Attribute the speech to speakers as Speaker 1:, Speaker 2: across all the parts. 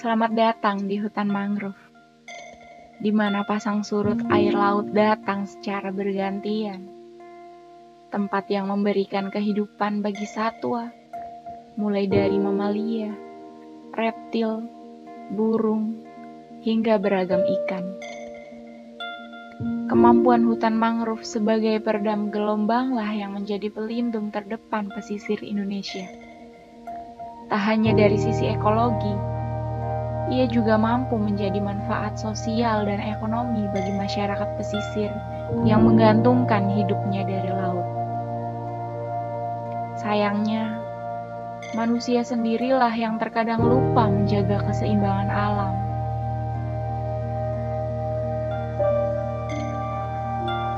Speaker 1: Selamat datang di hutan mangrove, di mana pasang surut air laut datang secara bergantian. Tempat yang memberikan kehidupan bagi satwa, mulai dari mamalia, reptil, burung, hingga beragam ikan. Kemampuan hutan mangrove sebagai peredam gelombanglah yang menjadi pelindung terdepan pesisir Indonesia. Tak hanya dari sisi ekologi, ia juga mampu menjadi manfaat sosial dan ekonomi bagi masyarakat pesisir yang menggantungkan hidupnya dari laut. Sayangnya, manusia sendirilah yang terkadang lupa menjaga keseimbangan alam.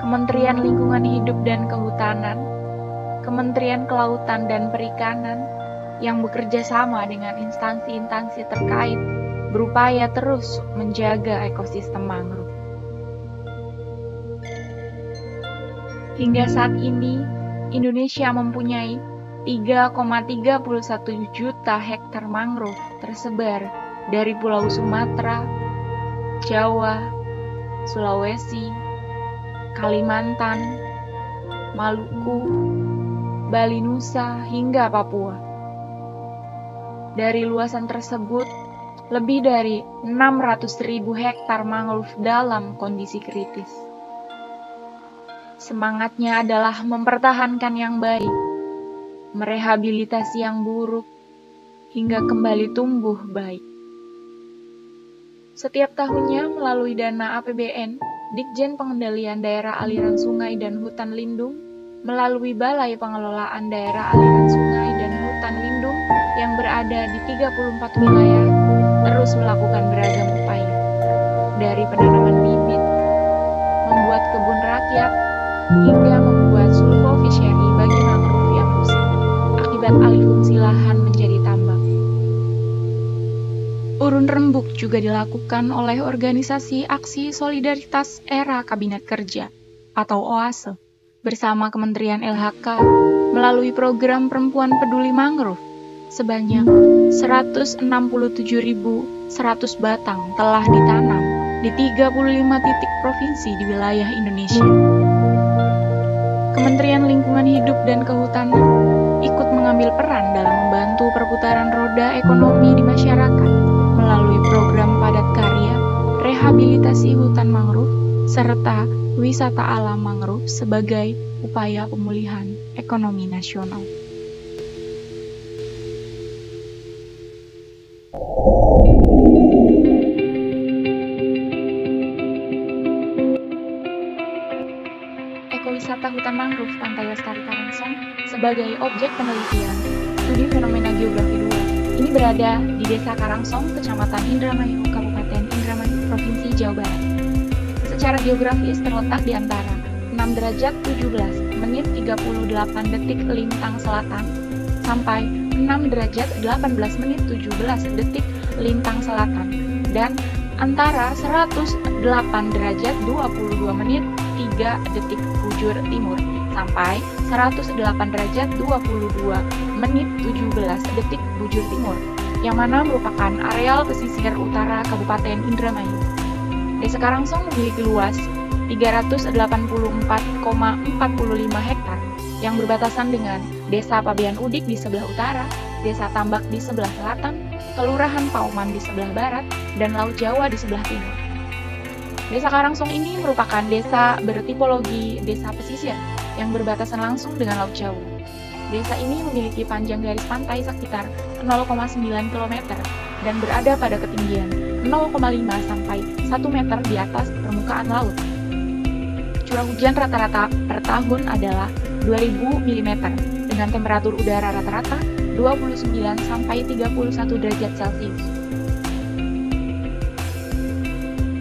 Speaker 1: Kementerian Lingkungan Hidup dan Kehutanan, Kementerian Kelautan dan Perikanan, yang bekerja sama dengan instansi-instansi terkait berupaya terus menjaga ekosistem mangrove. Hingga saat ini, Indonesia mempunyai 3,31 juta hektar mangrove tersebar dari Pulau Sumatera, Jawa, Sulawesi, Kalimantan, Maluku, Bali Nusa, hingga Papua. Dari luasan tersebut, lebih dari 600.000 hektar mangrove dalam kondisi kritis. Semangatnya adalah mempertahankan yang baik, merehabilitasi yang buruk, hingga kembali tumbuh baik. Setiap tahunnya melalui dana APBN, Ditjen Pengendalian Daerah Aliran Sungai dan Hutan Lindung, melalui Balai Pengelolaan Daerah Aliran Sungai dan Hutan Lindung yang berada di 34 wilayah, terus melakukan beragam upaya, dari penanaman bibit, membuat kebun rakyat, hingga membuat sulfo fishery bagi mangrove yang rusak, akibat alih fungsi lahan menjadi tambak. Urun rembuk juga dilakukan oleh Organisasi Aksi Solidaritas Era Kabinet Kerja, atau OASE, bersama Kementerian LHK, melalui program Perempuan Peduli Mangrove. Sebanyak 167.100 batang telah ditanam di 35 titik provinsi di wilayah Indonesia. Kementerian Lingkungan Hidup dan Kehutanan ikut mengambil peran dalam membantu perputaran roda ekonomi di masyarakat melalui program padat karya, rehabilitasi hutan mangrove, serta wisata alam mangrove sebagai upaya pemulihan ekonomi nasional. Ekowisata hutan mangrove Pantai Lestari Karangsong sebagai objek penelitian studi fenomena geografi 2. Ini berada di Desa Karangsong, Kecamatan Indramayu, Kabupaten Indramayu, Provinsi Jawa Barat. Secara geografis terletak di antara 6 derajat 17 menit 38 detik lintang selatan sampai 6 derajat 18 menit 17 detik lintang selatan dan antara 108 derajat 22 menit 3 detik bujur timur sampai 108 derajat 22 menit 17 detik bujur timur, yang mana merupakan areal pesisir utara Kabupaten Indramayu. Desa Karangsong memiliki luas 384,45 hektar yang berbatasan dengan Desa Pabean Udik di sebelah utara, Desa Tambak di sebelah selatan, Kelurahan Pauman di sebelah barat, dan Laut Jawa di sebelah timur. Desa Karangsong ini merupakan desa bertipologi desa pesisir yang berbatasan langsung dengan Laut Jawa. Desa ini memiliki panjang garis pantai sekitar 0,9 km dan berada pada ketinggian 0,5 sampai 1 meter di atas permukaan laut. Curah hujan rata-rata per tahun adalah 2000 mm dengan temperatur udara rata-rata 29 sampai 31 derajat Celcius.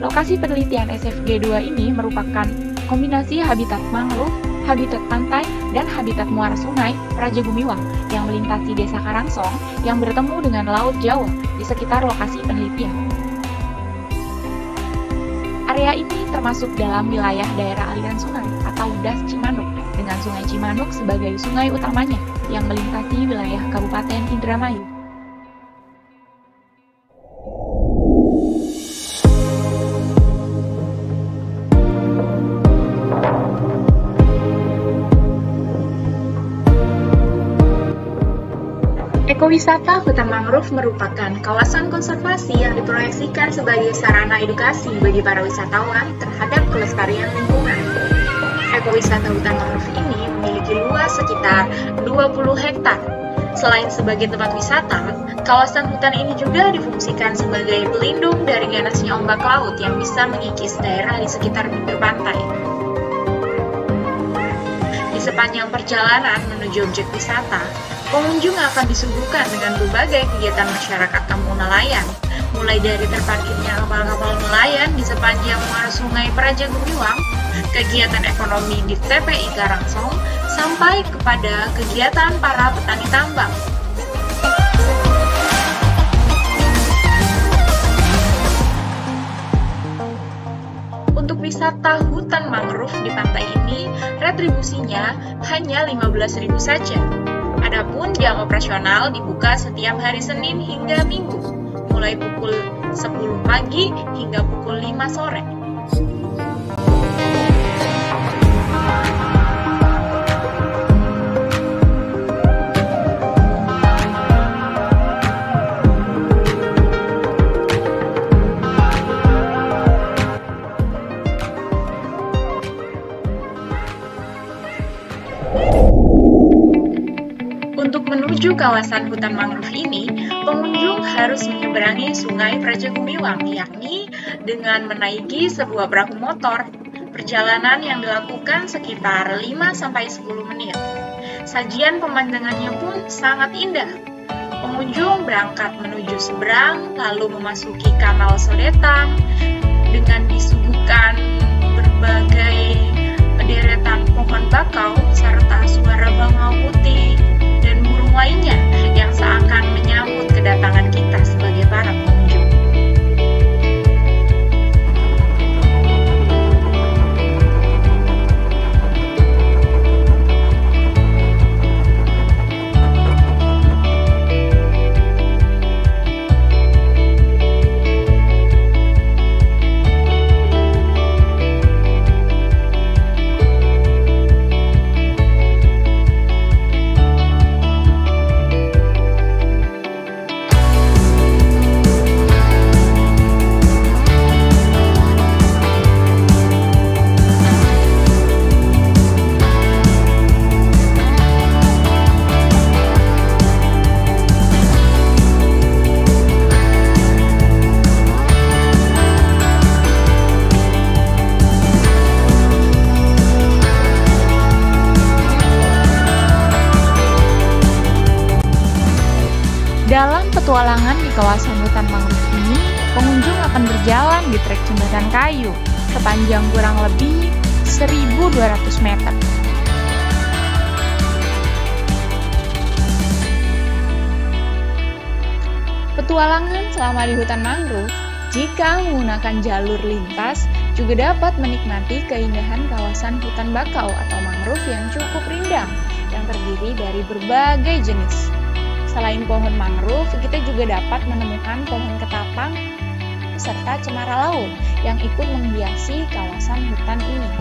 Speaker 1: Lokasi penelitian SFG 2 ini merupakan kombinasi habitat mangrove, habitat pantai, dan habitat muara sungai Raja Gumiwang yang melintasi Desa Karangsong yang bertemu dengan Laut Jawa di sekitar lokasi penelitian. Area ini termasuk dalam wilayah daerah aliran sungai atau Das Cimanuk dengan Sungai Cimanuk sebagai sungai utamanya yang melintasi wilayah Kabupaten Indramayu.
Speaker 2: Ekowisata hutan mangrove merupakan kawasan konservasi yang diproyeksikan sebagai sarana edukasi bagi para wisatawan terhadap kelestarian lingkungan. Ekowisata hutan mangrove ini memiliki luas sekitar 20 hektar. Selain sebagai tempat wisata, kawasan hutan ini juga difungsikan sebagai pelindung dari ganasnya ombak laut yang bisa mengikis daerah di sekitar bibir pantai. Di sepanjang perjalanan menuju objek wisata, pengunjung akan disuguhkan dengan berbagai kegiatan masyarakat kampung nelayan, mulai dari terparkirnya kapal-kapal nelayan di sepanjang muara sungai Praja Gumiwang, kegiatan ekonomi di TPI Karangsong, sampai kepada kegiatan para petani tambang. Untuk wisata hutan mangrove di pantai ini, retribusinya hanya 15.000 saja. Adapun jam operasional dibuka setiap hari Senin hingga Minggu, mulai pukul 10 pagi hingga pukul 5 sore. Untuk menuju kawasan hutan mangrove ini, pengunjung harus menyeberangi sungai Praja Gumiwang, yakni dengan menaiki sebuah perahu motor. Perjalanan yang dilakukan sekitar 5-10 menit. Sajian pemandangannya pun sangat indah. Pengunjung berangkat menuju seberang, lalu memasuki kanal Sodetang dengan disuguhkan berbagai deretan pohon bakau serta suara bangau putih dan burung lainnya yang seakan menyambut kedatangan kita sebagai para pengunjung.
Speaker 1: Dalam petualangan di kawasan hutan mangrove ini, pengunjung akan berjalan di trek jembatan kayu sepanjang kurang lebih 1.200 meter. Petualangan selama di hutan mangrove, jika menggunakan jalur lintas, juga dapat menikmati keindahan kawasan hutan bakau atau mangrove yang cukup rindang, yang terdiri dari berbagai jenis. Selain pohon mangrove, kita juga dapat menemukan pohon ketapang serta cemara laut yang ikut menghiasi kawasan hutan ini.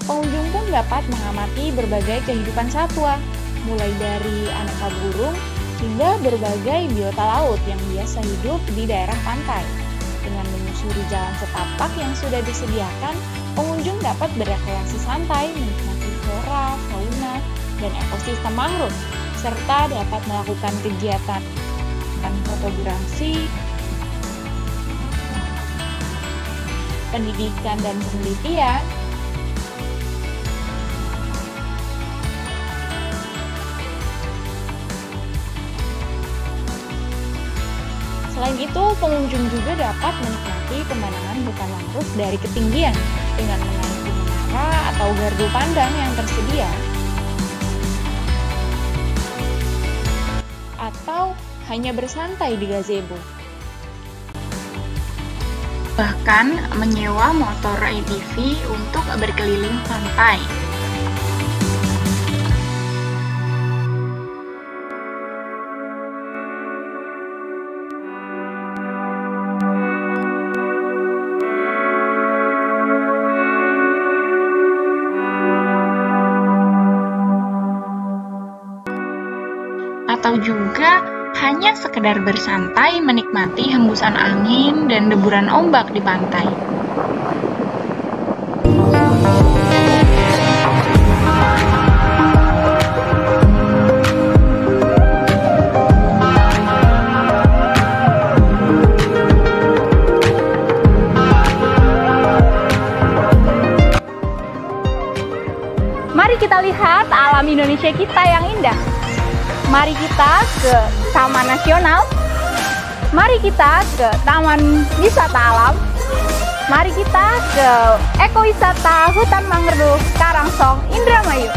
Speaker 1: Pengunjung pun dapat mengamati berbagai kehidupan satwa, mulai dari aneka burung hingga berbagai biota laut yang biasa hidup di daerah pantai. Dengan menyusuri jalan setapak yang sudah disediakan, pengunjung dapat berekreasi santai, menikmati flora, fauna, dan ekosistem mangrove, serta dapat melakukan kegiatan fotografi, pendidikan, dan penelitian. Selain itu, pengunjung juga dapat menikmati pemandangan hutan mangrove dari ketinggian dengan menaiki menara atau gardu pandang yang tersedia, atau hanya bersantai di gazebo.
Speaker 2: bahkan menyewa motor ATV untuk berkeliling pantai. Atau juga hanya sekedar bersantai menikmati hembusan angin dan deburan ombak di pantai.
Speaker 3: Mari kita lihat alam Indonesia kita yang indah. Mari kita ke Taman Nasional. Mari kita ke Taman Wisata Alam. Mari kita ke Ekowisata Hutan Mangrove Karangsong Indramayu.